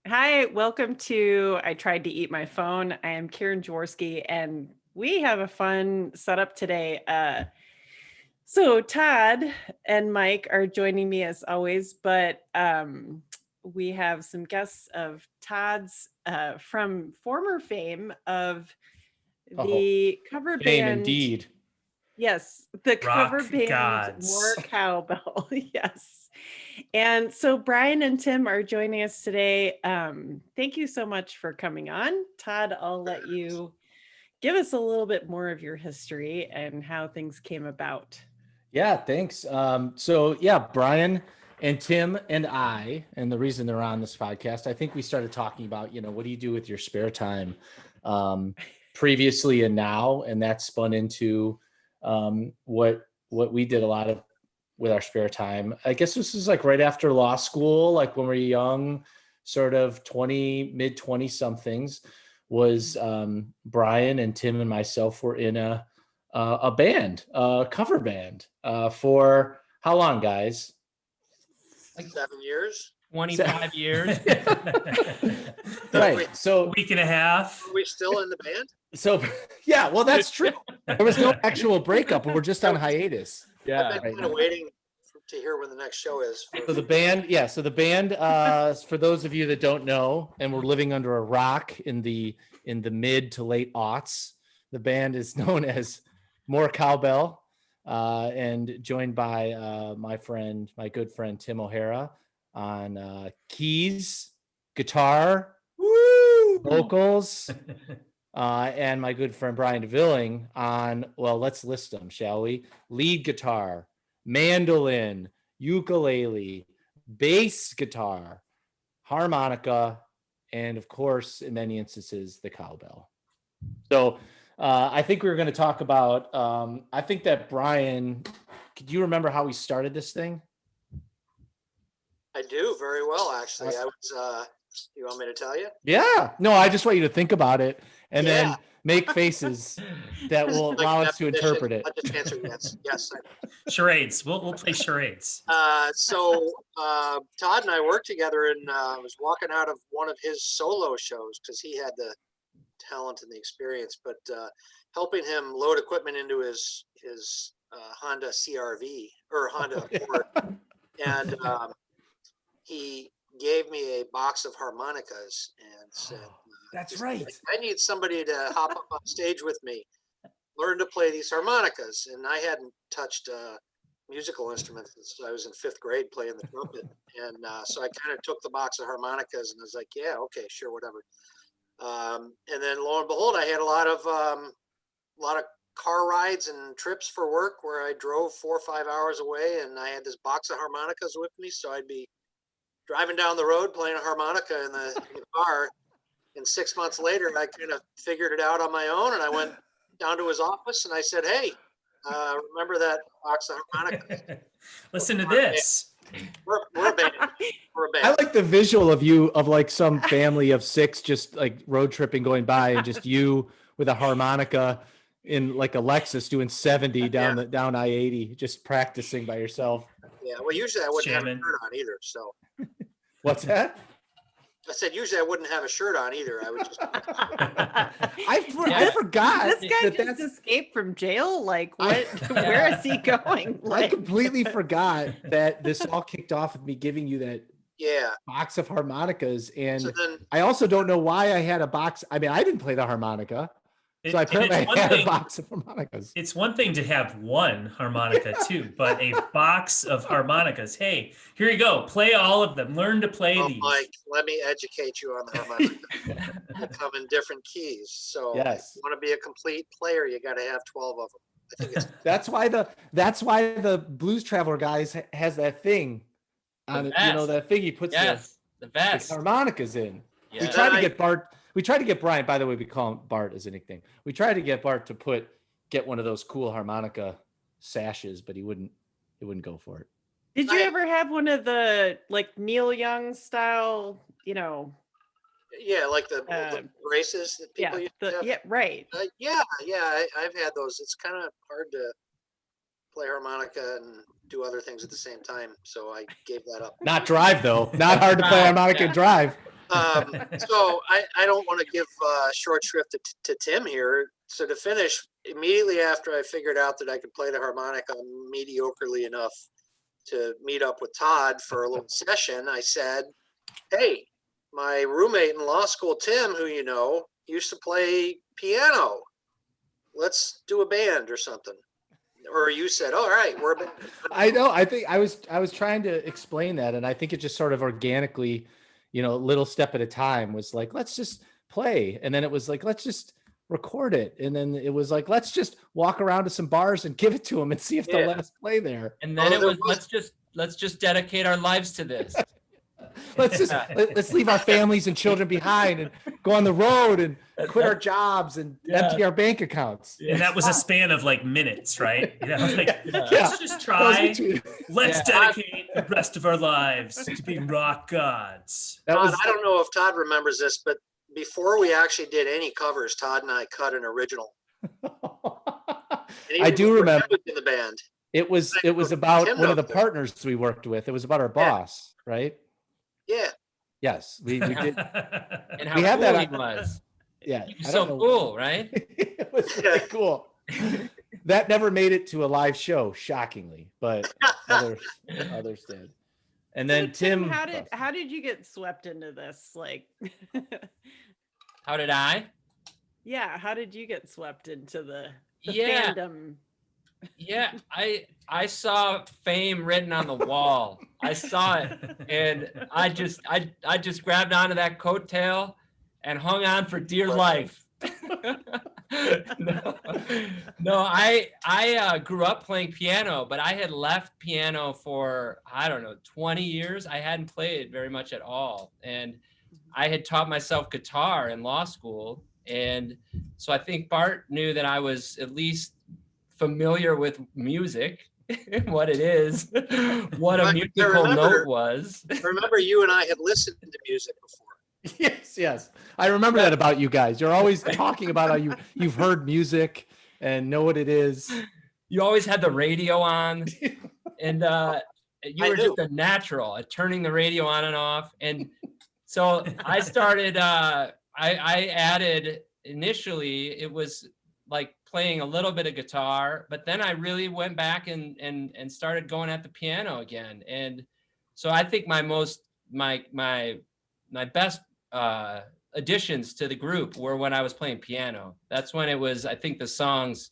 Hi, welcome to I Tried to Eat My Phone. I am Karen Jaworski, and we have a fun setup today. So Todd and Mike are joining me as always, but we have some guests of Todd's from former fame of Oh, the cover fame band. indeed. Yes, the cover Rock band More gods. Cowbell. Yes. And so Brian and Tim are joining us today. Thank you so much for coming on. Todd, I'll let you give us a little bit more of your history and how things came about. Yeah, thanks. Brian and Tim and I, and the reason they're on this podcast, I think we started talking about, what do you do with your spare time previously and now, and that spun into what we did a lot of with our spare time. I guess this is like right after law school, like when we were young, sort of mid 20 somethings, was Brian and Tim and myself were in a band, a cover band, for how long, guys? Like 7 years. 25 years. Right. So Week and a half. Are we still in the band? so yeah, well, that's true. There was no actual breakup. We're just on hiatus. I've been right kind of now. waiting to hear when the next show is. So the band, for those of you that don't know, and we're living under a rock in the mid to late aughts, the band is known as More Cowbell, and joined by my good friend Tim O'Hara on keys, guitar, vocals, and my good friend Brian DeVilling on, well, let's list them, shall we? Lead guitar, mandolin, ukulele, bass guitar, harmonica, and of course, in many instances, the cowbell. So I think we were going to talk about, I think that Brian, do you remember how we started this thing? I do very well, actually. You want me to tell you? Yeah. No, I just want you to think about it and Yeah. then make faces that will allow us to interpret it. I'll just answer yes. Yes. Charades. We'll play charades. So Todd and I worked together, and I was walking out of one of his solo shows because he had the talent and the experience, but helping him load equipment into his Honda CRV or Honda Accord, and he gave me a box of harmonicas and said, That's right. I need somebody to hop up on stage with me, learn to play these harmonicas. And I hadn't touched musical instruments since I was in 5th grade playing the trumpet. And so I kind of took the box of harmonicas and I was like, yeah, okay, sure, whatever. And then lo and behold, I had a lot of car rides and trips for work where I drove 4 or 5 hours away, and I had this box of harmonicas with me. So I'd be driving down the road playing a harmonica in the car. And 6 months later, I kind of figured it out on my own, and I went down to his office and I said, hey, remember that box of harmonicas? Listen to this. We're a band. We're a band. I like the visual of you, of like some family of 6 just like road tripping going by, and just you with a harmonica in like a Lexus doing 70 down I-80, just practicing by yourself. Yeah, well, usually I wouldn't have a Jamming. shirt on either. So What's that? I said usually I wouldn't have a shirt on either. I would just. I forgot. This guy that just escaped from jail. Like, what? Where is he going? I Like, completely forgot that this all kicked off with me giving you that Yeah. box of harmonicas, and So then, I also don't know why I had a box. I mean, I didn't play the harmonica, so I And apparently it's one had a thing- box of harmonicas. It's one thing to have one harmonica too, but a box of harmonicas. Hey, here you go. Play all of them. Learn to play these. Mike, let me educate you on the harmonica. They come in different keys. So Yes. if you want to be a complete player, you got to have 12 of them. I think it's That's why the Blues Traveler guys has that thing on it, vest. that thing he puts Yes, the the vest. harmonicas in. We Yeah. tried to get Bart. We tried to get Brian. By the way, we call him Bart as a nickname. We tried to get Bart to get one of those cool harmonica sashes, but he wouldn't go for it. did you ever have one of the like Neil Young style? yeah, like the braces that Yeah, people used to have. yeah, right. Yeah, I've had those. It's kind of hard to play harmonica and do other things at the same time, so I gave that up. Not drive though. Not hard to play harmonica and drive. So I don't want to give short shrift to Tim here. So to finish, immediately after I figured out that I could play the harmonica mediocrely enough to meet up with Todd for a little session, I said, hey, my roommate in law school, Tim, who you know, used to play piano. Let's do a band or something. Or you said, all right, we're a band. I know. I think I was trying to explain that, and I think it just sort of organically, little step at a time was like, let's just play, and then it was like, let's just record it, and then it was like, let's just walk around to some bars and give it to them and see if they'll let us play there. And then it was let's just dedicate our lives to this. let's leave our families and children behind and go on the road and quit our jobs and empty our bank accounts. And that was a span of like minutes, right? Let's just try. Let's dedicate the rest of our lives to being rock gods. I don't know if Todd remembers this, but before we actually did any covers, Todd and I cut an original. I do remember in the band. It was about one of the partners we worked with. It was about our boss, right? Yeah. Yes, we did. And how we have cool that. he was. Yeah, He was so cool, right? It was really cool. That never made it to a live show, shockingly, but others did. And then So, Tim, how did you get swept into this? Like, How did I? yeah, how did you get swept into the Yeah. fandom? Yeah, I saw fame written on the wall. I saw it, and I just grabbed onto that coattail and hung on for dear life. No, I grew up playing piano, but I had left piano for 20 years. I hadn't played very much at all, and I had taught myself guitar in law school, and so I think Bart knew that I was at least familiar with music, what it is, what a musical note was. I remember you and I had listened to music before. Yes. I remember that about you guys. You're always talking about how you've heard music and know what it is. You always had the radio on, and you were just a natural at turning the radio on and off. And so I started, I added, initially, it was like playing a little bit of guitar, but then I really went back and started going at the piano again. And so I think my best additions to the group were when I was playing piano. That's when it was, I think the songs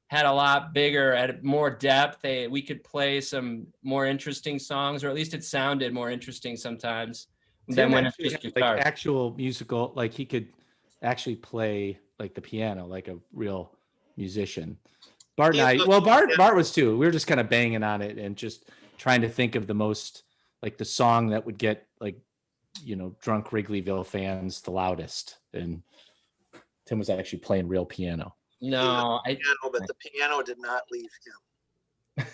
had a lot bigger, had more depth. We could play some more interesting songs, or at least it sounded more interesting sometimes than when it's just guitar. Like actual musical, like he could actually play like the piano, like a real musician. Bart and I, well, Bart was too. We were just kind of banging on it and just trying to think of the most, like the song that would get like, drunk Wrigleyville fans the loudest. And Tim was actually playing real piano. No, but the piano did not leave him.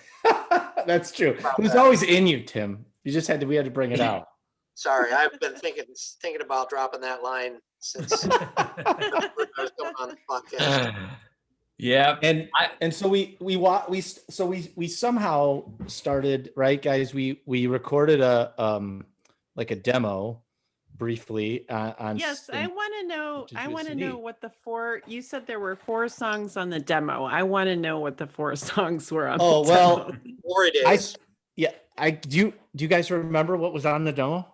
That's true. It was always in you, Tim. We had to bring it out. Sorry, I've been thinking about dropping that line since I was coming on the podcast. Yeah, and so we somehow started, right, guys? We recorded a demo briefly on. Yes, I want to know what the you said there were 4 songs on the demo. I want to know what the 4 songs were on. Oh, the well, demo. Glory Days. Do you guys remember what was on the demo?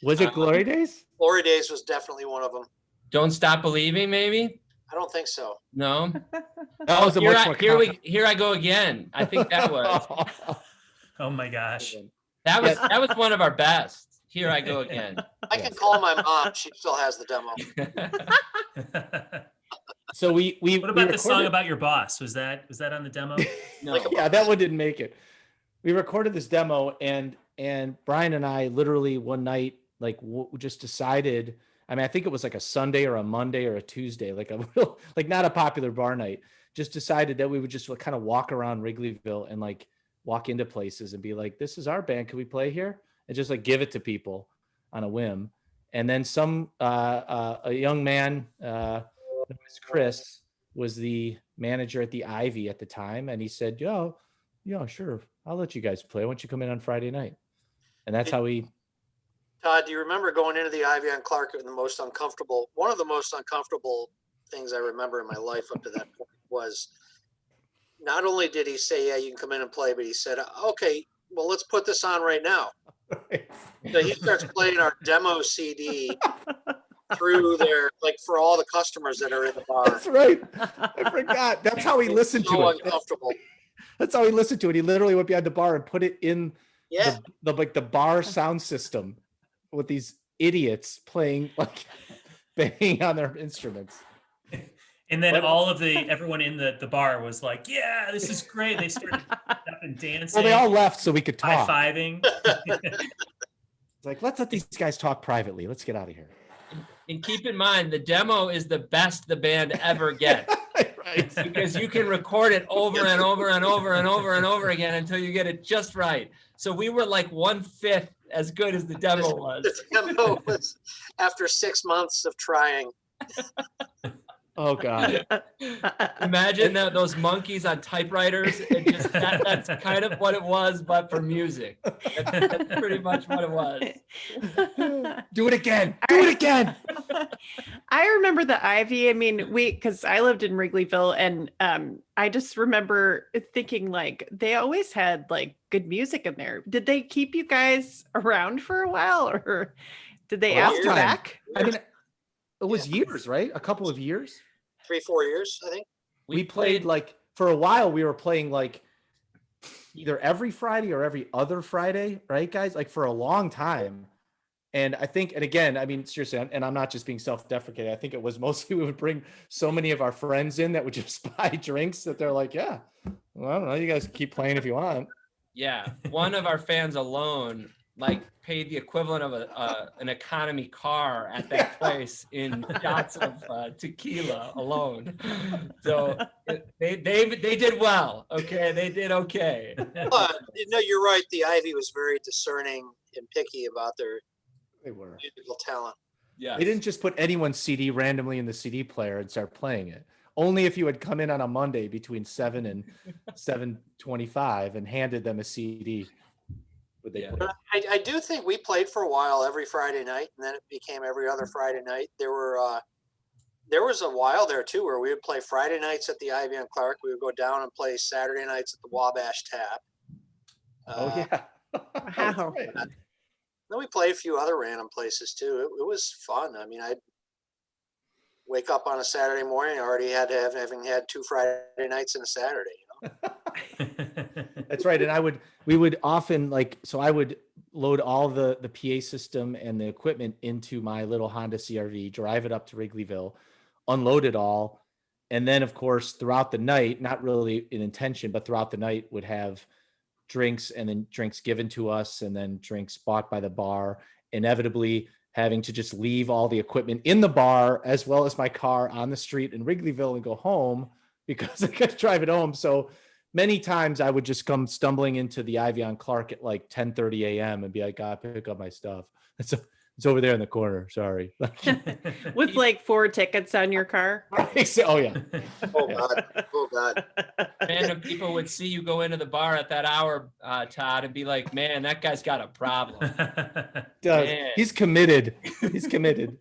Was it Glory Days? Glory Days was definitely one of them. Don't Stop Believing, maybe? I don't think so. No. That was Here I go again. I think that was. Oh my gosh. That was one of our best. Here I go again. I can call my mom. She still has the demo. So we What about the song about your boss? Was that on the demo? No. Yeah, that one didn't make it. We recorded this demo, and Brian and I literally one night just decided. I mean, I think it was like a Sunday or a Monday or a Tuesday, like a real, like not a popular bar night. Just decided that we would just kind of walk around Wrigleyville and like walk into places and be like, "This is our band. Can we play here?" And just like give it to people on a whim. And then a young man, Chris, was the manager at the Ivy at the time, and he said, "Yeah, sure, I'll let you guys play. Why don't you come in on Friday night?" And that's how we. Todd, do you remember going into the Ivy on Clark and one of the most uncomfortable things I remember in my life up to that point was not only did he say, yeah, you can come in and play, but he said, okay, well, let's put this on right now. So he starts playing our demo CD through there, like for all the customers that are in the bar. That's right. I forgot. That's how he listened to it. Uncomfortable. That's how he listened to it. He literally went behind the bar and put it in the bar sound system with these idiots playing, like banging on their instruments. And then everyone in the bar was like, yeah, this is great. They started up and dancing. Well, they all left so we could talk. High-fiving. It's like, let's let these guys talk privately. Let's get out of here. And keep in mind, the demo is the best the band ever gets. Right. Because you can record it over and over and over and over and over again until you get it just right. So we were like 1/5 as good as the demo was. The demo was after 6 months of trying. Oh God! Imagine those monkeys on typewriters. That's kind of what it was, but for music. That's pretty much what it was. Do it again. Do it again. I remember the Ivy. I mean, because I lived in Wrigleyville, and I just remember thinking like they always had like good music in there. Did they keep you guys around for a while, or did they ask you back? I mean, it was years, right? A couple of years. 3-4 years, I think. We played like for a while. We were playing like either every Friday or every other Friday, right, guys? Like for a long time. And I think, and again, I mean, seriously, and I'm not just being self-deprecating. I think it was mostly we would bring so many of our friends in that would just buy drinks that they're like, yeah, well, I don't know, you guys keep playing if you want. Yeah, one of our fans alone like paid the equivalent of an economy car at that place in shots of tequila alone. So they did well. Okay, they did okay. No, you're right. The Ivy was very discerning and picky about their musical talent. Yeah, they didn't just put anyone's CD randomly in the CD player and start playing it. Only if you had come in on a Monday between 7 and 7:25 and handed them a CD. I do think we played for a while every Friday night, and then it became every other Friday night. There was a while there too where we would play Friday nights at the Ivy on Clark. We would go down and play Saturday nights at the Wabash Tap. Oh yeah, wow. Right. Then we played a few other random places too. It was fun. I mean, I'd wake up on a Saturday morning, already having had 2 Friday nights and a Saturday. You know. That's right. And we would often I would load all the PA system and the equipment into my little Honda CRV, drive it up to Wrigleyville, unload it all. And then of course, throughout the night, not really in intention, but throughout the night would have drinks and then drinks given to us and then drinks bought by the bar, inevitably having to just leave all the equipment in the bar as well as my car on the street in Wrigleyville and go home because I got to drive it home. So many times I would just come stumbling into the Ivy on Clark at like 10:30 a.m. and be like, "God, pick up my stuff. It's over there in the corner. Sorry." With like 4 tickets on your car. Oh yeah. Oh God. Random people would see you go into the bar at that hour, Todd, and be like, "Man, that guy's got a problem." He's committed. He's committed.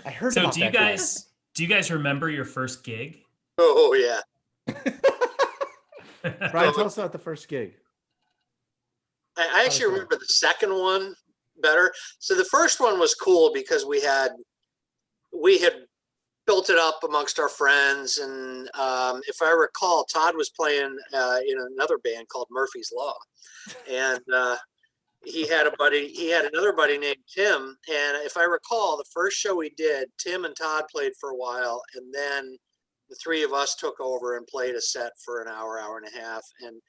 I heard. So about do you that guys remember your first gig? Oh yeah. Brian, tell us about the first gig. I actually remember the second one better. So the first one was cool because we had built it up amongst our friends, and if I recall, Todd was playing in another band called Murphy's Law, and he had another buddy named Tim, and if I recall, the first show we did, Tim and Todd played for a while, and then the 3 of us took over and played a set for an hour and a half. And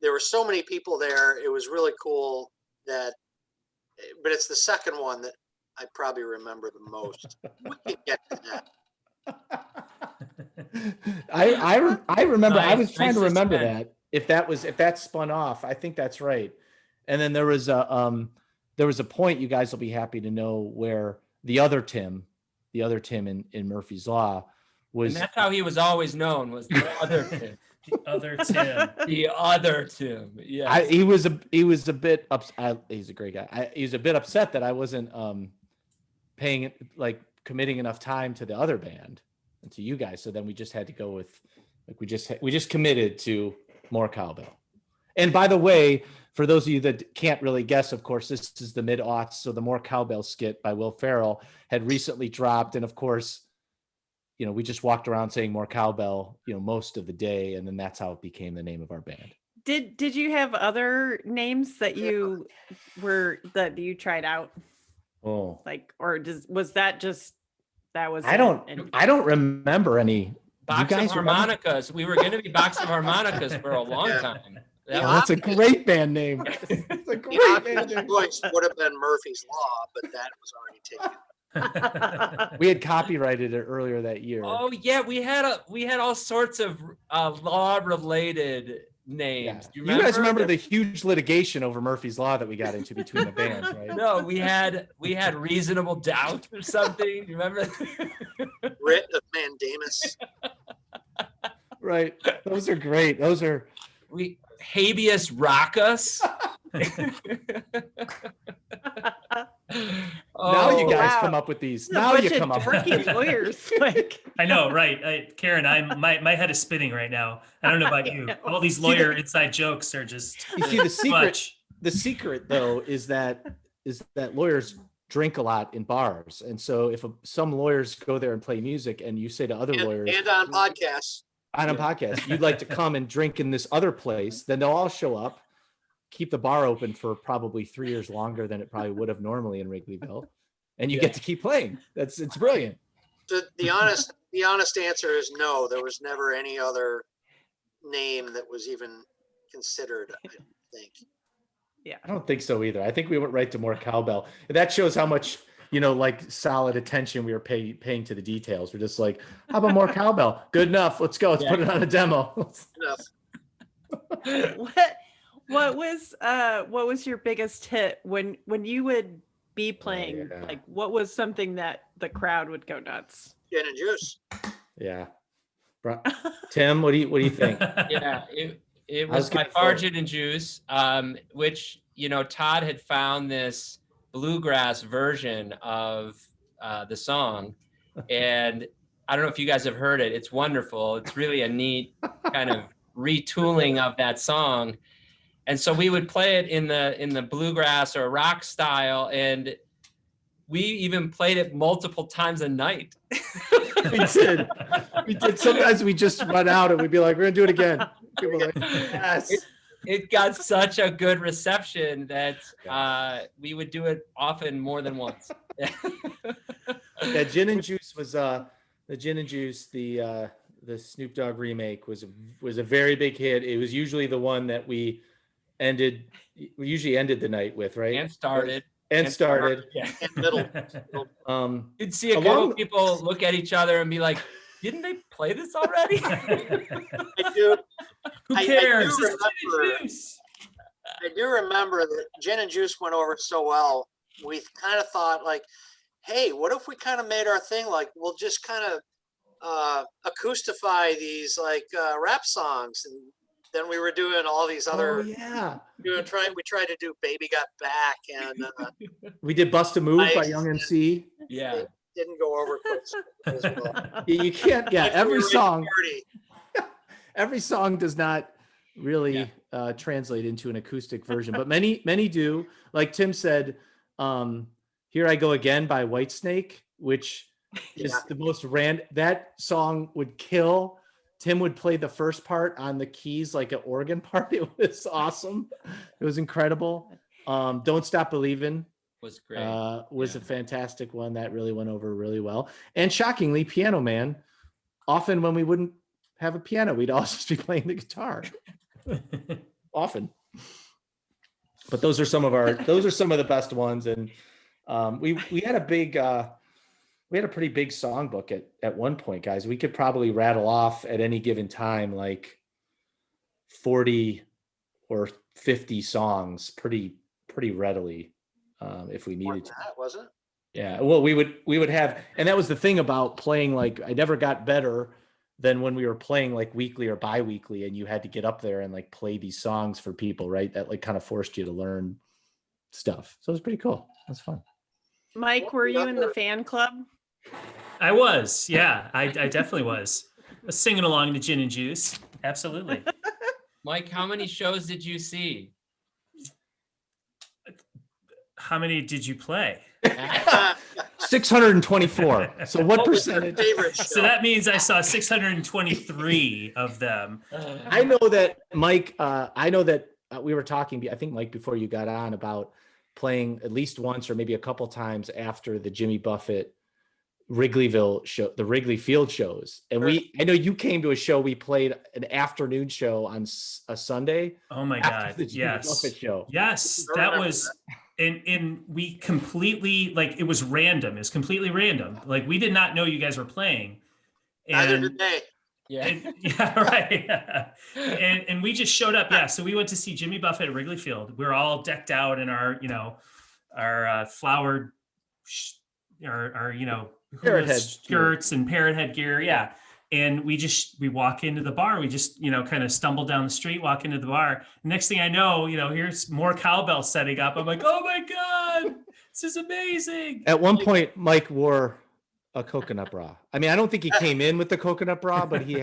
there were so many people there. It was really cool but it's the second one that I probably remember the most. We can get to that. I remember, Nice, I was trying to remember suspense. that if that spun off, I think that's right. And then there was a point, you guys will be happy to know, where the other Tim in Murphy's Law was. And that's how he was always known, was the other kid. The other Tim. The other Tim. Yeah. He was a bit he's a great guy. He was a bit upset that I wasn't committing enough time to the other band and to you guys. So then we just had to go with we just committed to more Cowbell. And by the way, for those of you that can't really guess, of course, this is the mid-aughts. So the More Cowbell skit by Will Ferrell had recently dropped. And of course, we just walked around saying More Cowbell, most of the day. And then that's how it became the name of our band. Did you have other names that you tried out? Oh, Was that just, that was, I don't remember any. Box of Harmonicas. We were going to be Box of Harmonicas for a long time. That's a great band name. It's a great band name. Voice would have been Murphy's Law, but that was already taken. We had copyrighted it earlier that year. Oh yeah, we had all sorts of law-related names. Yeah. You guys remember the huge litigation over Murphy's Law that we got into between the bands, right? No, we had Reasonable Doubt or something. You remember? Writ of Mandamus. Right. Those are great. Habeas Rackus. Now you guys come up with these. Now you come up with these. Lawyers. I know, right? Karen, my head is spinning right now. I don't know about you. All these lawyer inside jokes are just. You see, the secret. The secret, though, is that lawyers drink a lot in bars, and so if some lawyers go there and play music, and you say to other lawyers, and on podcasts. On a podcast, you'd like to come and drink in this other place, then they'll all show up, keep the bar open for probably 3 years longer than it probably would have normally in Wrigleyville, and you get to keep playing. It's brilliant. The honest answer is no. There was never any other name that was even considered, I think. Yeah, I don't think so either. I think we went right to More Cowbell. That shows how much solid attention we were paying to the details. We're just like, how about More Cowbell? Good enough. Let's go. Let's put it on a demo. What was your biggest hit when you would be playing? Oh, yeah. Like, what was something that the crowd would go nuts? Gin and juice. Yeah. Tim, what do you think? Yeah, it was by far Gin and Juice, which Todd had found this bluegrass version of the song, and I don't know if you guys have heard it. It's wonderful. It's really a neat kind of retooling of that song, and so we would play it in the bluegrass or rock style, and we even played it multiple times a night. We did. Sometimes we just run out and we'd be like, we're gonna do it again. People were like, yes. It got such a good reception that we would do it often more than once. Yeah, Gin and Juice was the Gin and Juice, the Snoop Dogg remake was a very big hit. It was usually the one that we usually ended the night with, right? And started. Yeah. And middle. You'd see a couple people look at each other and be like, didn't they play this already? Who cares? I do remember that Gin and Juice went over so well. We kind of thought like, hey, what if we kind of made our thing like we'll just kind of acoustify these like rap songs, and then we were doing all these other. Oh, yeah. We tried to do "Baby Got Back" and we did "Bust a Move" by Young MC. Yeah. It didn't go over quite as well. You can't. Yeah, every song does not really translate into an acoustic version, but many do. Like Tim said, "Here I Go Again" by Whitesnake, which is the most random. That song would kill. Tim would play the first part on the keys like an organ part. It was awesome. It was incredible. "Don't Stop Believin'" was great. Was a fantastic one that really went over really well. And shockingly, Piano Man. Often when we wouldn't have a piano, we'd also just be playing the guitar. Often. But those are some of the best ones. And we had a pretty big songbook at one point, guys. We could probably rattle off at any given time like 40 or 50 songs pretty readily if we needed to. Was it? Yeah. Well, we would have, and that was the thing about playing. Like, I never got better than when we were playing like weekly or bi-weekly and you had to get up there and like play these songs for people, right? That like kind of forced you to learn stuff. So it was pretty cool. That's fun. Mike, were you in the fan club? I was, yeah, I definitely was. I was singing along to Gin and Juice. Absolutely. Mike, how many shows did you see? How many did you play? 624. So what What was your percentage? favorite show? So that means I saw 623 of them. I know that Mike, we were talking, I think Mike, before you got on, about playing at least once or maybe a couple times after the Jimmy Buffett Wrigleyville show, the Wrigley Field shows. And I know you came to a show, we played an afternoon show on a Sunday. Oh my after God. the Jimmy Yes. Buffett show. Yes. I That remember was, and we completely, like, it was random. It was completely random. Like, we did not know you guys were playing. Neither And, did they. Yeah. yeah, right. and we just showed up. Yeah. So we went to see Jimmy Buffett at Wrigley Field. We were all decked out in our, our flowered, our Parrot head skirts and parrot head gear. Yeah. And we walk into the bar. We just, kind of stumble down the street, walk into the bar. Next thing I know, here's more cowbell setting up. I'm like, oh my God, this is amazing. At one point, Mike wore a coconut bra. I mean, I don't think he came in with the coconut bra, but he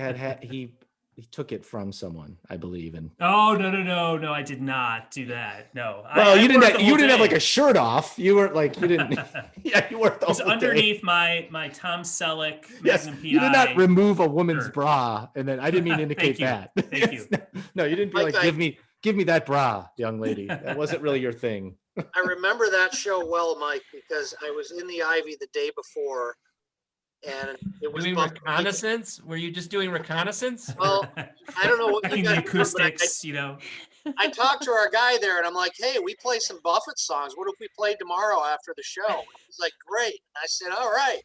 took it from someone, I believe. And Oh, no, I did not do that. No. well, I you wore it the didn't whole have day. like a shirt off. You weren't like, you didn't. Yeah, you were. It was underneath my Tom Selleck Yes, Magnum PI. you did not remove a woman's shirt. bra, and then I didn't mean to indicate that. Thank you. No, you didn't be Mike, like, give me that bra, young lady. That wasn't really your thing. I remember that show well, Mike, because I was in the Ivy the day before, and it was Doing Buffett weekend. reconnaissance? Were you just doing reconnaissance? Well, I don't know what you Checking guys the do, but acoustics, I talked to our guy there, and I'm like, "Hey, we play some Buffett songs. What if we played tomorrow after the show?" He's like, "Great." And I said, "All right,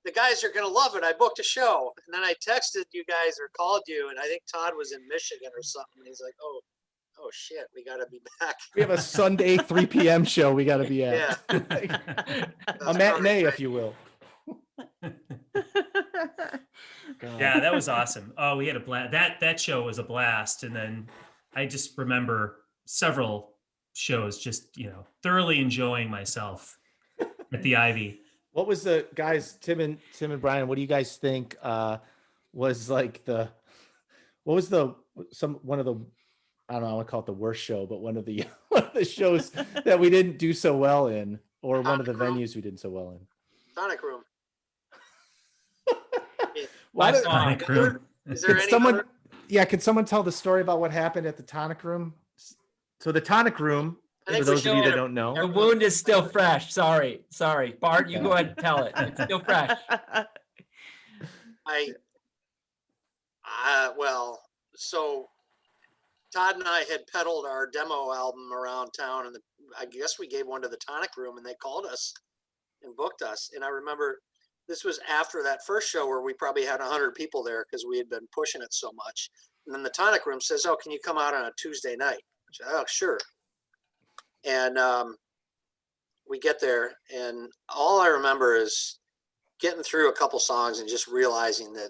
the guys are gonna love it. I booked a show." And then I texted you guys or called you, and I think Todd was in Michigan or something. He's like, "Oh shit, we gotta be back." We have a Sunday 3 p.m. show we got to be at. Yeah. A matinee, if you will. Yeah, that was awesome. Oh, we had a blast. That show was a blast. And then I just remember several shows just, thoroughly enjoying myself at the Ivy. What was the guys, Tim and Brian, what do you guys think was like one of the, I don't know, I want to call it the worst show, but one of the shows that we didn't do so well in, or one of the venues we didn't so well in? Tonic Room. Why did, Tonic Room. Is there Can any someone, other? yeah, can someone tell the story about what happened at the Tonic Room? So the Tonic Room, I for think those we of you should- that don't know, The wound is still fresh. Sorry. Bart, you go ahead and tell it. It's still fresh. Well, so Todd and I had peddled our demo album around town, and I guess we gave one to the Tonic Room, and they called us and booked us. And I remember this was after that first show where we probably had 100 people there because we had been pushing it so much. And then the Tonic Room says, "Oh, can you come out on a Tuesday night?" I said, "Oh, sure." And we get there, and all I remember is getting through a couple songs and just realizing that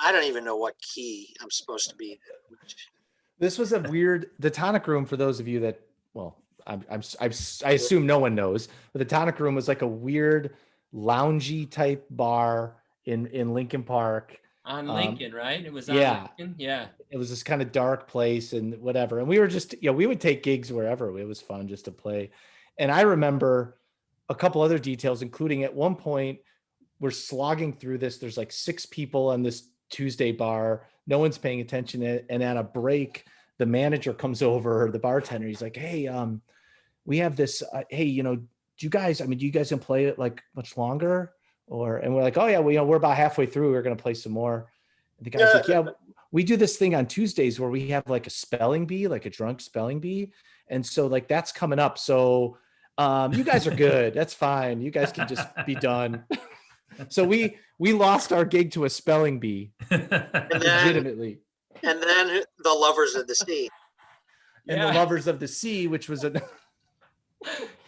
I don't even know what key I'm supposed to be. this was a weird, the Tonic Room, for those of you that, well, I assume no one knows, but the Tonic Room was like a weird loungy type bar in Lincoln Park. On Lincoln, right? It was on yeah. Lincoln. Yeah. It was this kind of dark place and whatever. And we were just, we would take gigs wherever. It was fun just to play. And I remember a couple other details, including at one point we're slogging through this. There's like 6 people on this Tuesday bar. No one's paying attention. And at a break, the manager comes over, the bartender. He's like, "Hey, we have this, hey, do you guys gonna play it like much longer?" And we're like, "Oh yeah, well, we're about halfway through. We're going to play some more." And the guy's like, "Yeah, we do this thing on Tuesdays where we have like a spelling bee, like a drunk spelling bee. And so like, that's coming up. So you guys are good. That's fine. You guys can just be done." So we lost our gig to a spelling bee, legitimately. And then the Lovers of the Sea. And the Lovers of the Sea, which was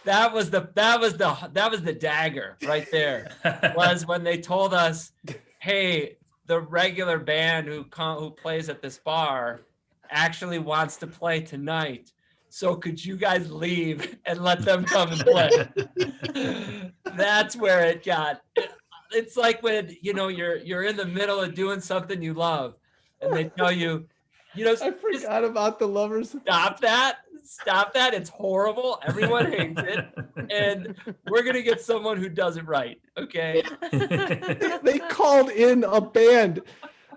That was the dagger right there. Was when they told us, "Hey, the regular band who plays at this bar actually wants to play tonight. So could you guys leave and let them come and play? That's where it got. It's like when you're in the middle of doing something you love, and they tell you, I forgot about the lovers. stop that. It's horrible. Everyone hates it, and we're gonna get someone who does it right. Okay. They called in a band.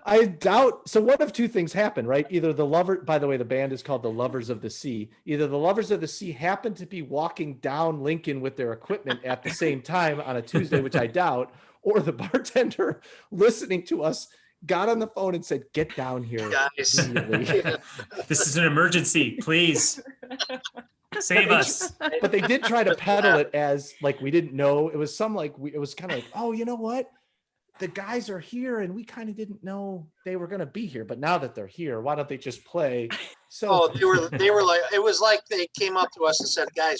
I doubt. So one of two things happened, right? Either by the way, the band is called the Lovers of the Sea. Either the Lovers of the Sea happened to be walking down Lincoln with their equipment at the same time on a Tuesday, which I doubt, or the bartender listening to us got on the phone and said, "Get down here Guys. immediately." This is an emergency. Please save us. But they did try to peddle it as like we didn't know. It was it was kind of like, oh, you know what? The guys are here and we kind of didn't know they were going to be here. But now that they're here, why don't they just play? So they were like, it was like they came up to us and said, guys,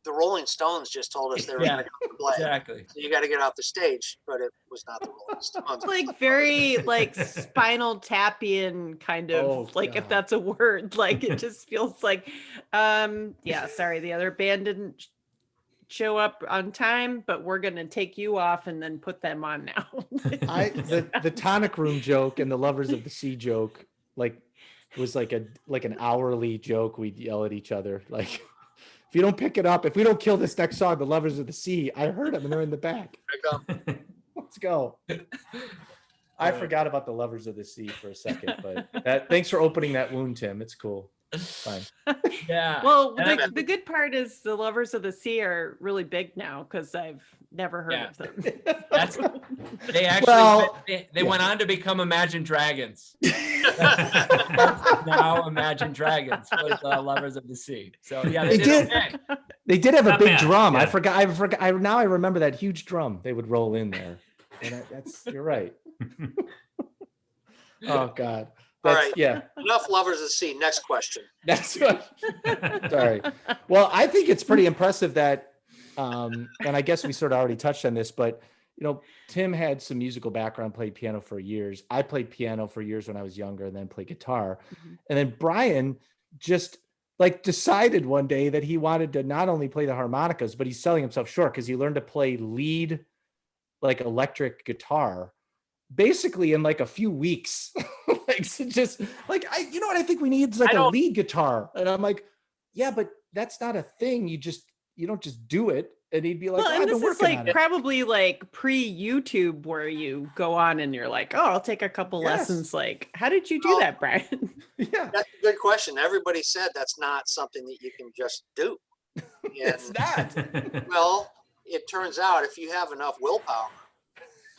the Rolling Stones just told us they were going to play. Exactly. So you got to get off the stage, but it was not the Rolling Stones. Like very like Spinal Tapian kind of if God. that's a word. Like it just feels like, sorry, the other band didn't show up on time, but we're gonna take you off and then put them on now. The tonic room joke and the Lovers of the Sea joke was like an hourly joke. We'd yell at each other like, if you don't pick it up, if we don't kill this next song, the Lovers of the Sea, I heard them and they're in the back. Let's go. I forgot about the Lovers of the Sea for a second, but thanks for opening that wound, Tim. It's cool. Fine. Yeah. Well, the good part is the Lovers of the Sea are really big now because I've never heard of them. They actually they went on to become Imagine Dragons. Now Imagine Dragons was Lovers of the Sea. So yeah, they did. Okay. They did have a Not big bad. drum. Yeah. I forgot. Now I remember that huge drum they would roll in there. And you're right. Oh God. All right. Yeah. Enough Lovers of the Sea. Next question. That's what. Sorry. Well, I think it's pretty impressive that, and I guess we sort of already touched on this, but Tim had some musical background, played piano for years. I played piano for years when I was younger, and then played guitar. Mm-hmm. And then Brian just decided one day that he wanted to not only play the harmonicas, but he's selling himself short because he learned to play lead electric guitar basically in a few weeks. I think we need a lead guitar. And I'm like, yeah, but that's not a thing. You don't just do it. And he'd be like, well, and this is probably probably pre-YouTube where you go on and you're like, oh, I'll take a couple lessons. Like, how did you do that, Brian? Yeah, that's a good question. Everybody said that's not something that you can just do. It's not. Well, it turns out if you have enough willpower,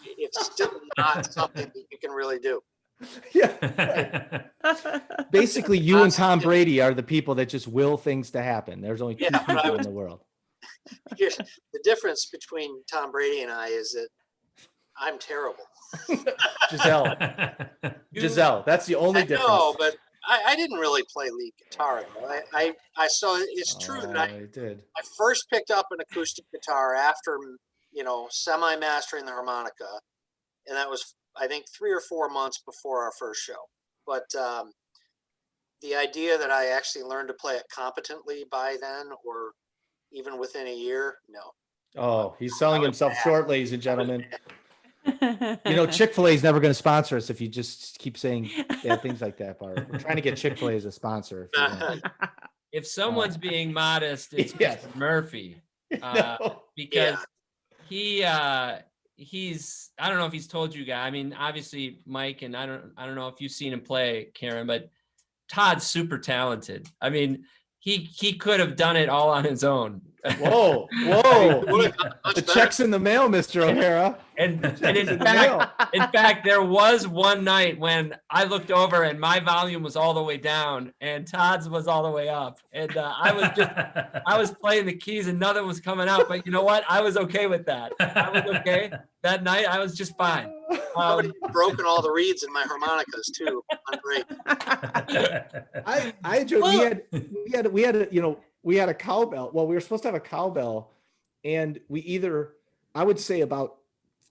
it's still not something that you can really do. Yeah. Basically, you and Tom Brady are the people that just will things to happen. There's only two people in the world. Here's the difference between Tom Brady and I is that I'm terrible. Giselle, that's the only difference. No, but I didn't really play lead guitar. I so it's true that I first picked up an acoustic guitar after semi-mastering the harmonica, and that was I think 3 or 4 months before our first show. But the idea that I actually learned to play it competently by then, or even within a year, no. Oh, he's selling himself short, ladies and gentlemen. Chick-fil-A is never going to sponsor us if you just keep saying things like that, Bart. We're trying to get Chick-fil-A as a sponsor. If someone's being modest, it's Mr. Murphy. Because he's I don't know if he's told you guys. I mean, obviously Mike, and I don't know if you've seen him play, Karen, but Todd's super talented. I mean, he could have done it all on his own. Whoa. The check's in the mail, Mr. O'Hara. And in fact, there was one night when I looked over and my volume was all the way down and Todd's was all the way up. And I was playing the keys and nothing was coming out. But you know what? I was okay with that. I was okay. That night, I was just fine. Somebody broken all the reeds in my harmonicas too on break. I enjoyed. We had a cowbell. Well, we were supposed to have a cowbell, and I would say about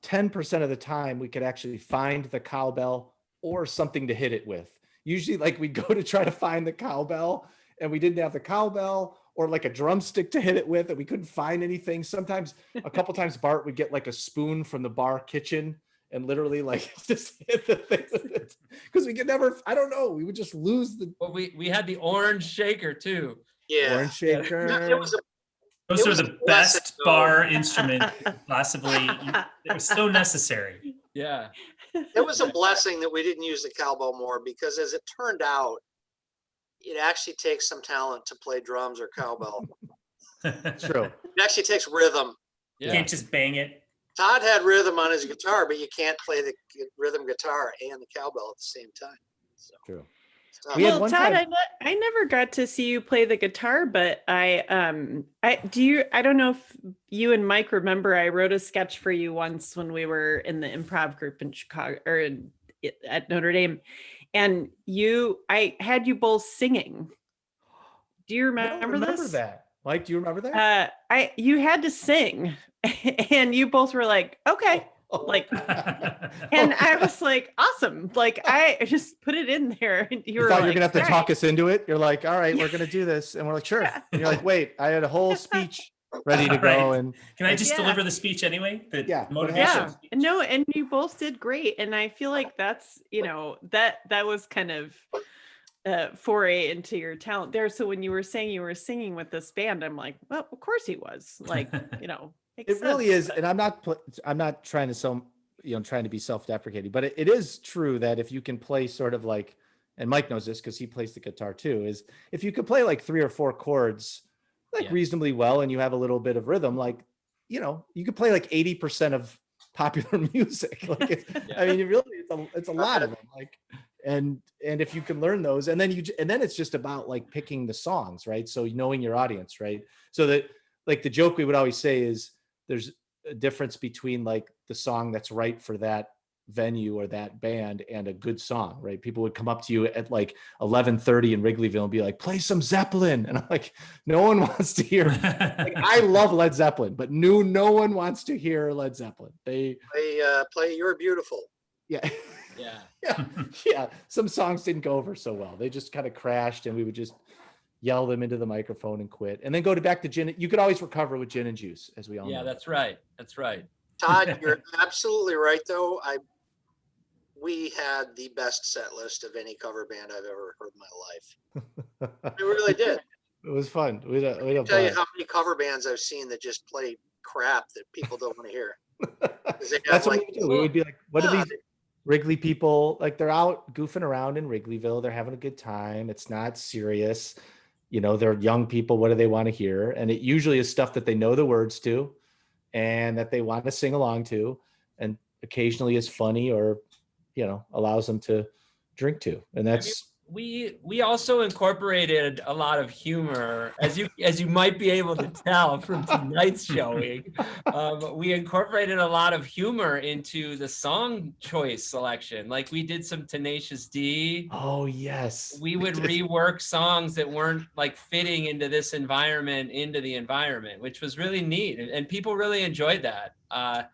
10% of the time we could actually find the cowbell or something to hit it with. Usually like we'd go to try to find the cowbell and we didn't have the cowbell or like a drumstick to hit it with, and we couldn't find anything. Sometimes a couple times Bart would get like a spoon from the bar kitchen and literally like just hit the thing with it. Because we could never, I don't know, we would just lose the Well, we had the orange shaker too. Yeah. orange shaker. Those It are was the a blessing, best though. bar instrument possibly. It was so necessary. Yeah. It was a blessing that we didn't use the cowbell more, because as it turned out, it actually takes some talent to play drums or cowbell. True. It actually takes rhythm. You Yeah. can't just bang it. Todd had rhythm on his guitar, but you can't play the rhythm guitar and the cowbell at the same time. So, True. it's We had Well, one Todd, time- I never got to see you play the guitar, but I don't know if you and Mike remember, I wrote a sketch for you once when we were in the improv group in Chicago or at Notre Dame, and I had you both singing. Do you I don't remember this? that. Mike, do you remember that? You had to sing, and you both were like, okay. Like, and I was like, awesome. Like, I just put it in there. And you You were thought like, you were gonna have to "All talk right." us into it. You're like, all right, we're gonna do this, and we're like, sure. Yeah. And you're like, wait, I had a whole speech ready to go, Right. and Can I just Yeah. deliver the speech anyway? The Yeah, what motivational Yeah. speech? No, and you both did great. And I feel like that's, that was kind of foray into your talent there. So when you were saying you were singing with this band, I'm like, well, of course he was. Like, makes it really sense, is. but- And I'm not trying to trying to be self-deprecating, but it is true that if you can play sort of like, and Mike knows this because he plays the guitar too, is if you could play like 3 or 4 chords like Yeah. reasonably well and you have a little bit of rhythm, like, you could play like 80% of popular music. Like, I mean, it really, it's a lot of them. Like, and if you can learn those, and then it's just about like picking the songs, right? So knowing your audience, right? So that, like, the joke we would always say is there's a difference between like the song that's right for that venue or that band and a good song, right? People would come up to you at like 11:30 in Wrigleyville and be like, play some Zeppelin. And I'm like, no one wants to hear, like, I love Led Zeppelin, but no one wants to hear Led Zeppelin. They play You're Beautiful. yeah. Yeah. Yeah. Some songs didn't go over so well. They just kind of crashed, and we would just yell them into the microphone and quit, and then go back to gin. You could always recover with gin and juice, as we all Yeah, know. that's right. That's right. Todd, you're absolutely right, though. We had the best set list of any cover band I've ever heard in my life. We really did. It was fun. We I can tell you how many cover bands I've seen that just play crap that people don't want to hear. 'Cause they have, That's what like, we would do. We would be like, what are "Ah, these Wrigley people? Like, they're out goofing around in Wrigleyville. They're having a good time. It's not serious. They're young people. What do they want to hear? And it usually is stuff that they know the words to and that they want to sing along to, and occasionally is funny or, allows them to drink to. And that's, We also incorporated a lot of humor, as you might be able to tell from tonight's showing. We incorporated a lot of humor into the song choice selection. Like, we did some Tenacious D. oh, yes. We would rework songs that weren't like fitting into this environment, which was really neat, and people really enjoyed that. I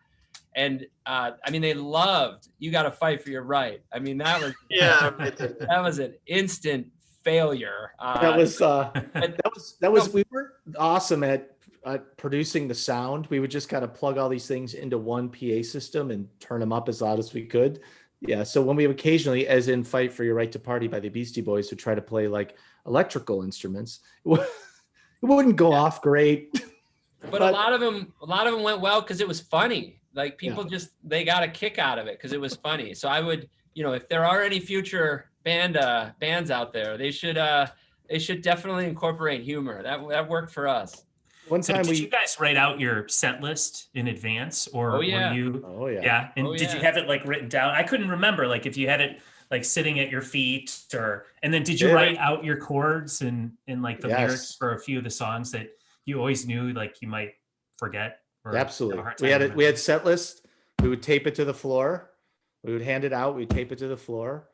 mean, they loved "You Got to Fight for Your Right." I mean, that was Yeah, that was an instant failure. That was we weren't awesome at producing the sound. We would just kind of plug all these things into one PA system and turn them up as loud as we could. Yeah. So when we occasionally, as in "Fight for Your Right to Party" by the Beastie Boys, would try to play like electrical instruments, it wouldn't go off great. But a lot of them went well because it was funny. Like, people they got a kick out of it because it was funny. So I would, if there are any future bands out there, they should definitely incorporate humor. That worked for us. One So time did you guys write out your set list in advance, or Oh, yeah. were you? Oh yeah. Yeah. And Oh, did you yeah. have it like written down? I couldn't remember, like, if you had it like sitting at your feet, and then did you Yeah. write out your chords and like the Yes. lyrics for a few of the songs that you always knew like you might forget? Or have a Absolutely. hard We time had it. We remembering? had set lists. We would tape it to the floor. We would hand it out. We'd tape it to the floor.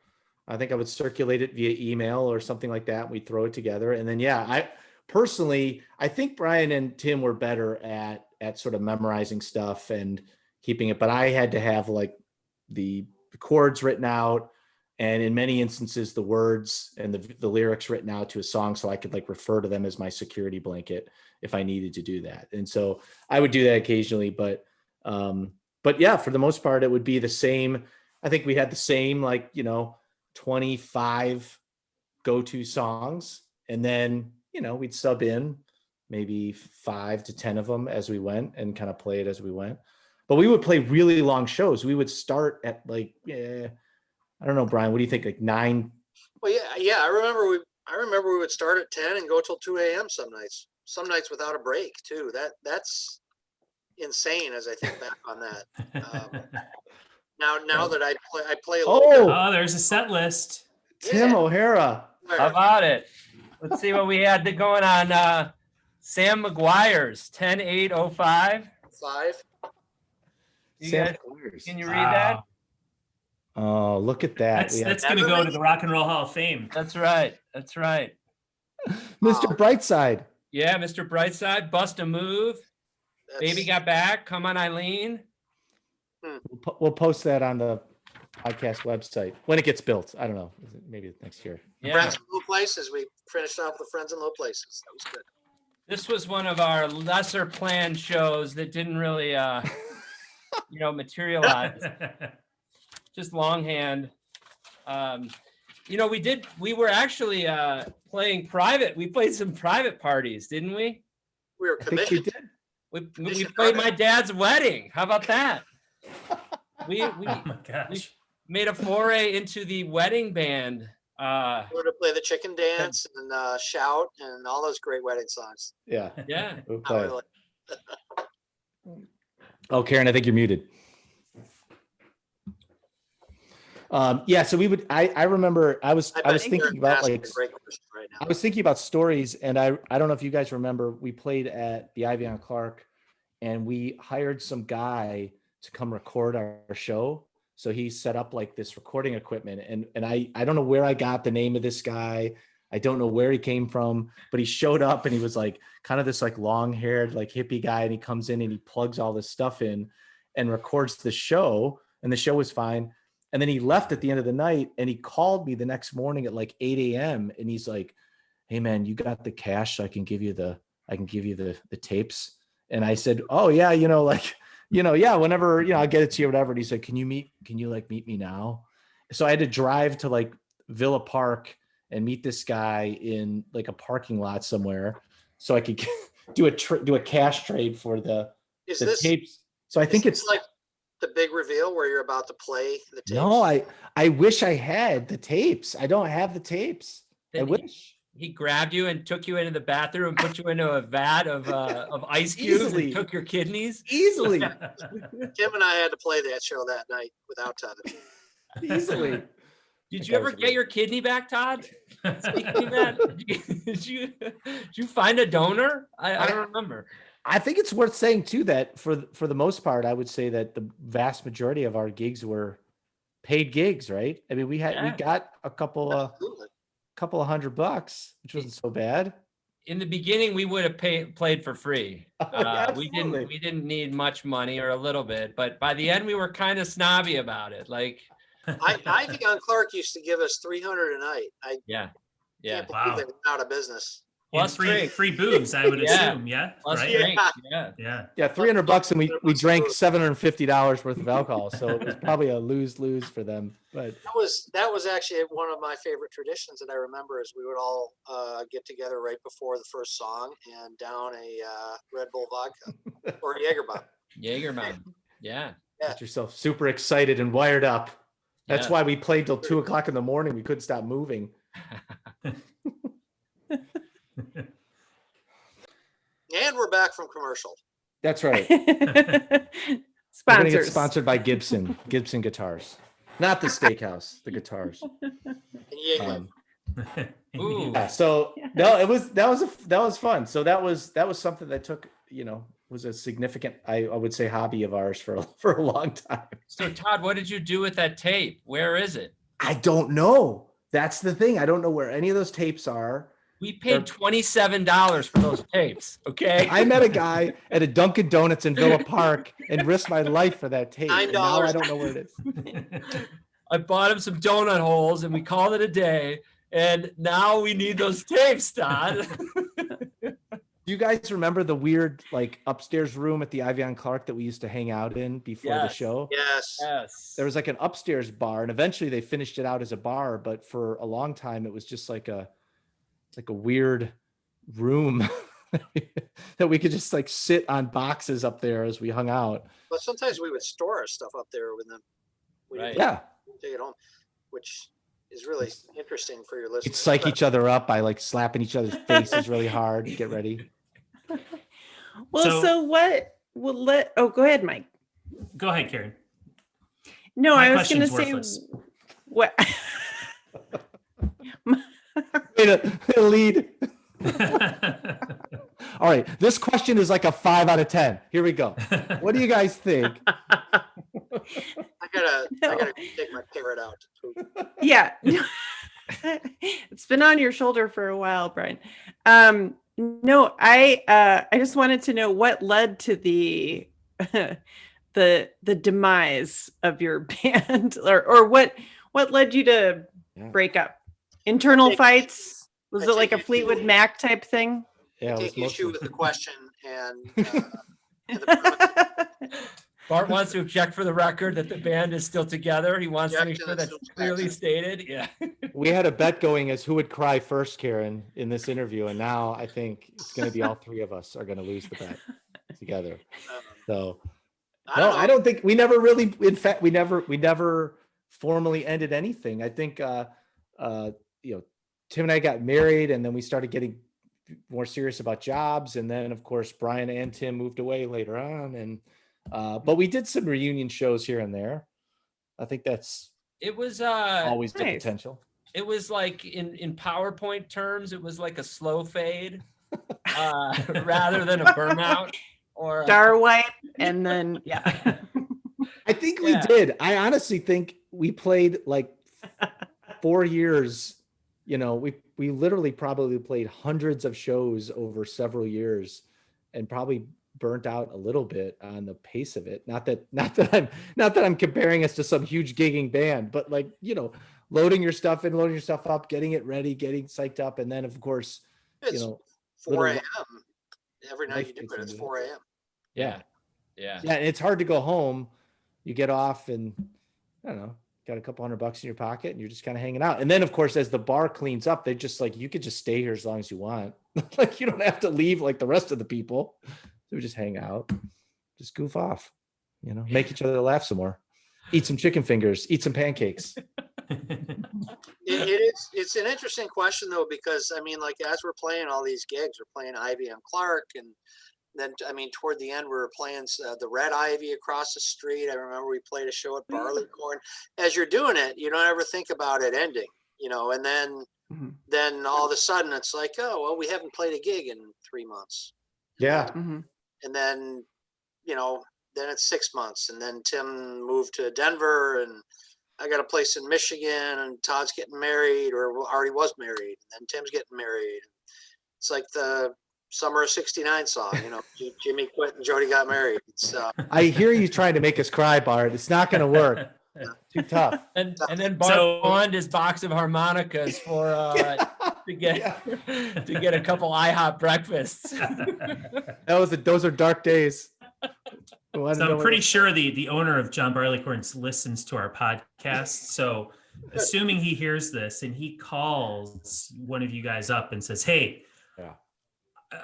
I think I would circulate it via email or something like that. We'd throw it together. And then, I personally, I think Brian and Tim were better at sort of memorizing stuff and, keeping it, but I had to have like the chords written out, and in many instances the words and the lyrics written out to a song, so I could like refer to them as my security blanket if I needed to do that. And so I would do that occasionally, but yeah, for the most part it would be the same. I think we had the same, like, 25 go-to songs, and then we'd sub in maybe 5 to 10 of them as we went and kind of play it as we went. But we would play really long shows. We would start at like, I don't know, Brian, what do you think? Like 9? Well, yeah. I remember we would start at 10 and go till 2 a.m. some nights without a break too. That's insane as I think back on that. Now that I play a little bit. Oh, there's a set list. Tim Yeah. O'Hara. How about it? Let's see what we had going on. Sam McGuire's 10-8-05. 5. You Sam guys, McGuire's. can you read that? Oh, look at that. That's going to go to the Rock and Roll Hall of Fame. That's right. That's right. Mr. Brightside. Yeah, Mr. Brightside, Bust a Move. Baby Got Back. Come on, Eileen. We'll post that on the podcast website when it gets built. I don't know. Maybe next year. Yeah. Friends in Low Places. We finished off with Friends in Low Places. That was good. This was one of our lesser planned shows that didn't really, materialize. Just longhand. We were actually playing private. We played some private parties, didn't we? We were I think we commissioned. did. We played my dad's wedding. How about that? We Oh my gosh. made a foray into the wedding band. We were to play the chicken dance and shout and all those great wedding songs. Yeah. Yeah. We'll I play. really- Oh, Karen, I think you're muted. Yeah, so we would. I remember. I was bet thinking Karen's about asking like. a great question right now. I was thinking about stories, and I don't know if you guys remember. We played at the Ivy on Clark, and we hired some guy to come record our show. So he set up like this recording equipment, and I don't know where I got the name of this guy. I don't know where he came from, but he showed up and he was like kind of this like long-haired like hippie guy, and he comes in and he plugs all this stuff in and records the show, and the show was fine. And then he left at the end of the night, and he called me the next morning at like 8 a.m. and he's like, "Hey man, you got the cash so I can give you the tapes?" And I said, "Oh yeah, yeah, whenever, I'll get it to you, whatever." And he said, Can you meet me now?" So I had to drive to like Villa Park and meet this guy in like a parking lot somewhere so I could do a cash trade for the tapes. So I think it's like the big reveal where you're about to play the tapes. No, I wish I had the tapes. I don't have the tapes. I wish. He grabbed you and took you into the bathroom and put you into a vat of ice cubes Easily. and took your kidneys. Easily. Tim and I had to play that show that night without Todd. Easily. Did you ever get your kidney back, Todd? Speaking of that, did you find a donor? I don't remember. I think it's worth saying too that for the most part, I would say that the vast majority of our gigs were paid gigs, right? I mean, we got a couple of $100, which wasn't so bad. In the beginning, we would have played for free. We Absolutely. didn't need much money or a little bit, but by the end, we were kind of snobby about it. Like, I think on Clark used to give us $300 a night. I yeah. can't believe Wow. they went out of business. Plus free drink. booze, I would Yeah. assume. Yeah. Plus Right. drink. Yeah. Yeah. Yeah, $300, and we drank $750 worth of alcohol, so it was probably a lose for them. But That was actually one of my favorite traditions that I remember is we would all get together right before the first song and down a Red Bull vodka or a Jägerbomb. Jaegerman. Yeah. get yourself super excited and wired up. That's Yeah. why we played till 2:00 in the morning. We couldn't stop moving. And we're back from commercial. That's right. We're gonna get Sponsors. sponsored by Gibson Guitars, not the steakhouse, the guitars. And Jäger. Ooh. Yeah, so no, that was fun. So that was something that took, was a significant, I would say, hobby of ours for a long time. So Todd, what did you do with that tape? Where is it? I don't know. That's the thing. I don't know where any of those tapes are. We paid $27 for those tapes. Okay. I met a guy at a Dunkin' Donuts in Villa Park and risked my life for that tape. And now I don't know where it is. I bought him some donut holes and we called it a day. And now we need those tapes, Todd. Do you guys remember the weird like upstairs room at the Ivy on Clark that we used to hang out in before the show? Yes. Yes. There was like an upstairs bar, and eventually they finished it out as a bar, but for a long time it was just like a weird room that we could just like sit on boxes up there as we hung out. But sometimes we would store our stuff up there with them. We Right. didn't Yeah. take it home, which is really interesting for your listeners. You'd psych each other up by like slapping each other's faces really hard to get ready. Well, so what will go ahead, Mike. Go ahead, Karen. No, My I was going to question's say what. Way to lead. All right. This question is like a 5 out of 10. Here we go. What do you guys think? I gotta take my parrot out to poop. Yeah. It's been on your shoulder for a while, Brian. No, I just wanted to know what led to the the demise of your band, or what led you to break up? Internal fights? Was it like a Fleetwood Mac type thing? Yeah, I it was take issue mostly- with the question and Bart wants to object for the record that the band is still together. He wants to make sure that's clearly stated. Yeah. We had a bet going as who would cry first, Karen, in this interview, and now I think it's going to be all three of us are going to lose the bet together. So I don't think we never really. In fact, we never formally ended anything. I think Tim and I got married, and then we started getting more serious about jobs, and then of course Brian and Tim moved away later on, and but we did some reunion shows here and there. I think that's It was always the nice. potential. it was like in PowerPoint terms, it was like a slow fade rather than a burnout or Star wipe, and then yeah. I think we Yeah. did. I honestly think we played like 4 years. You know, we literally probably played hundreds of shows over several years, and probably burnt out a little bit on the pace of it. Not that I'm comparing us to some huge gigging band, but like, loading your stuff in, loading your stuff up, getting it ready, getting psyched up, and then of course, it's 4 little- a.m. Every night life you do gets it, it's into it. 4 a.m. yeah. Yeah, and it's hard to go home. You get off and I don't know, got a couple $100 in your pocket and you're just kind of hanging out. And then of course, as the bar cleans up, they just like, you could just stay here as long as you want. Like you don't have to leave like the rest of the people. So we just hang out, just goof off, make each other laugh some more, eat some chicken fingers, eat some pancakes. It's an interesting question though, because I mean, like as we're playing all these gigs, we're playing Ivy on Clark, and then I mean toward the end we were playing the Red Ivy across the street. I remember we played a show at Barleycorn. As you're doing it, you don't ever think about it ending, and then all of a sudden it's like, oh well, we haven't played a gig in 3 months. Yeah. Mhm. And then then it's 6 months, and then Tim moved to Denver, and I got a place in Michigan, and Todd's getting married or already was married, and then Tim's getting married. It's like the summer of '69 song, Jimmy quit and Jody got married. It's I hear you trying to make us cry, Bart. It's not going to work. Too tough. And then Bart pawned his box of harmonicas for to get a couple IHOP breakfasts. Those are dark days. So I'm pretty sure the owner of John Barleycorns listens to our podcast. So assuming he hears this and he calls one of you guys up and says, "Hey, Yeah.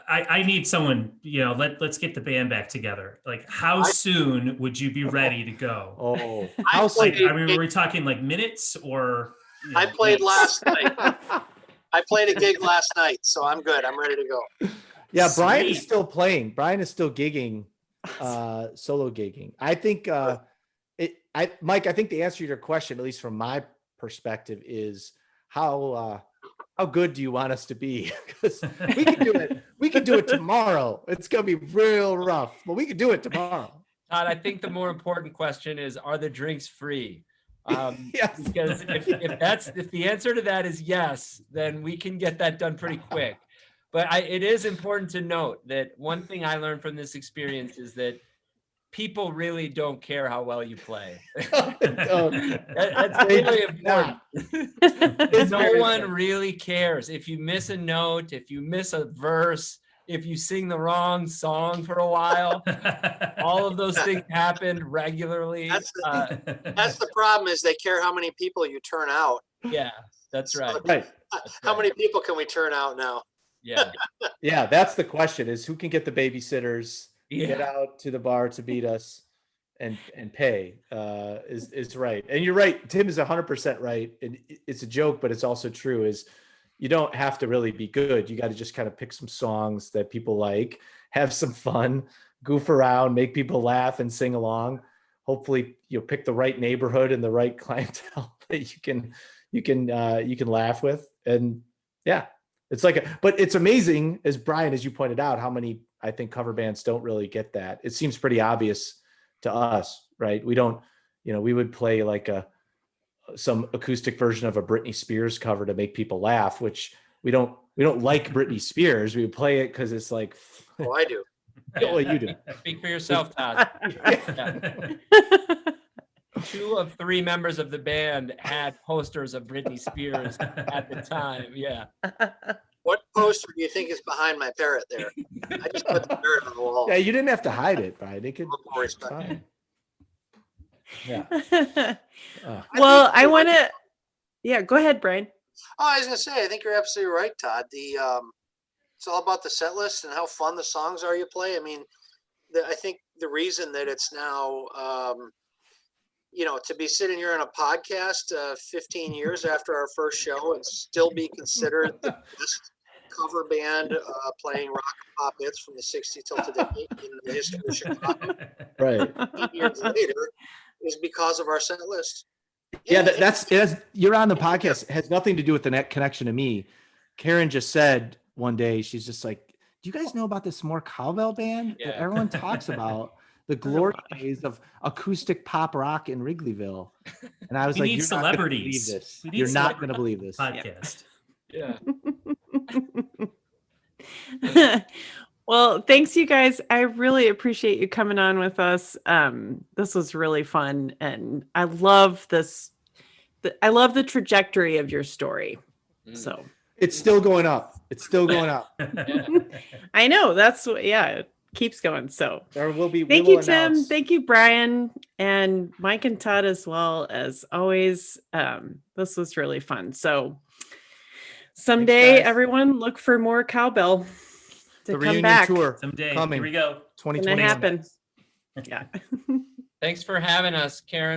I need someone, let's get the band back together. Like, how soon would you be ready to go?" Oh, I played- I mean, were we talking like minutes or? I played last night. I played a gig last night, so I'm good. I'm ready to go. yeah. Brian is Sweet. still playing. Brian is still gigging, solo gigging. I think Mike, I think the answer to your question, at least from my perspective, is how good do you want us to be? Because we can do it. We can do it tomorrow. It's gonna be real rough, but we can do it tomorrow. Todd, I think the more important question is, are the drinks free? Yes. Because if the answer to that is yes, then we can get that done pretty quick. But it is important to note that one thing I learned from this experience is that people really don't care how well you play. That's really important. No one really cares. If you miss a note, if you miss a verse, if you sing the wrong song for a while, all of those things happen regularly. That's the problem, is they care how many people you turn out. Yeah, that's right. Right. How many people can we turn out now? Yeah. Yeah, that's the question: is who can get the babysitters, get Yeah. out to the bar to beat us, and pay. Is right. And you're right. Tim is 100% right. And it's a joke, but it's also true. Is you don't have to really be good. You got to just kind of pick some songs that people like, have some fun, goof around, make people laugh and sing along. Hopefully you'll pick the right neighborhood and the right clientele that you can laugh with. And yeah, it's but it's amazing, as Brian, as you pointed out, how many, I think, cover bands don't really get that. It seems pretty obvious to us, right? We don't, we would play like some acoustic version of a Britney Spears cover to make people laugh, which we don't like Britney Spears. We would play it because it's like, Oh, I do. oh, you do. Speak for yourself, Todd. Yeah. 2 of 3 members of the band had posters of Britney Spears at the time. Yeah. What poster do you think is behind my parrot there? I just put the parrot on the wall. Yeah, you didn't have to hide it, Brian. It could. Look more respect. Fine. Yeah. Well, I want to. Yeah, go ahead, Brian. Oh, I was gonna say, I think you're absolutely right, Todd. It's all about the set list and how fun the songs are you play. I mean, I think the reason that it's now, to be sitting here on a podcast 15 years after our first show and still be considered the best cover band playing rock and pop hits from the 60s till today in the history of Chicago, Right. 15 years later, is because of our set list. Yeah, you're on the podcast. It has nothing to do with the net connection to me. Karen just said one day, she's just like, do you guys know about this more Cowbell band that everyone talks about? The glory days of acoustic pop rock in Wrigleyville. And I was We like, need you're celebrities. not going to believe this. Podcast. Yeah. Well, thanks, you guys. I really appreciate you coming on with us. This was really fun, and I love this. I love the trajectory of your story. So It's still going up. It's still going up. I know that's what. Yeah, it keeps going. So There will be. thank you, Tim. Thank you, Brian, and Mike and Todd as well, as always. This was really fun. So someday, guys. everyone, look for more Cowbell to The come reunion back. tour Someday. coming. Here we go. It's gonna 2021. happen. Yeah. Thanks for having us, Karen.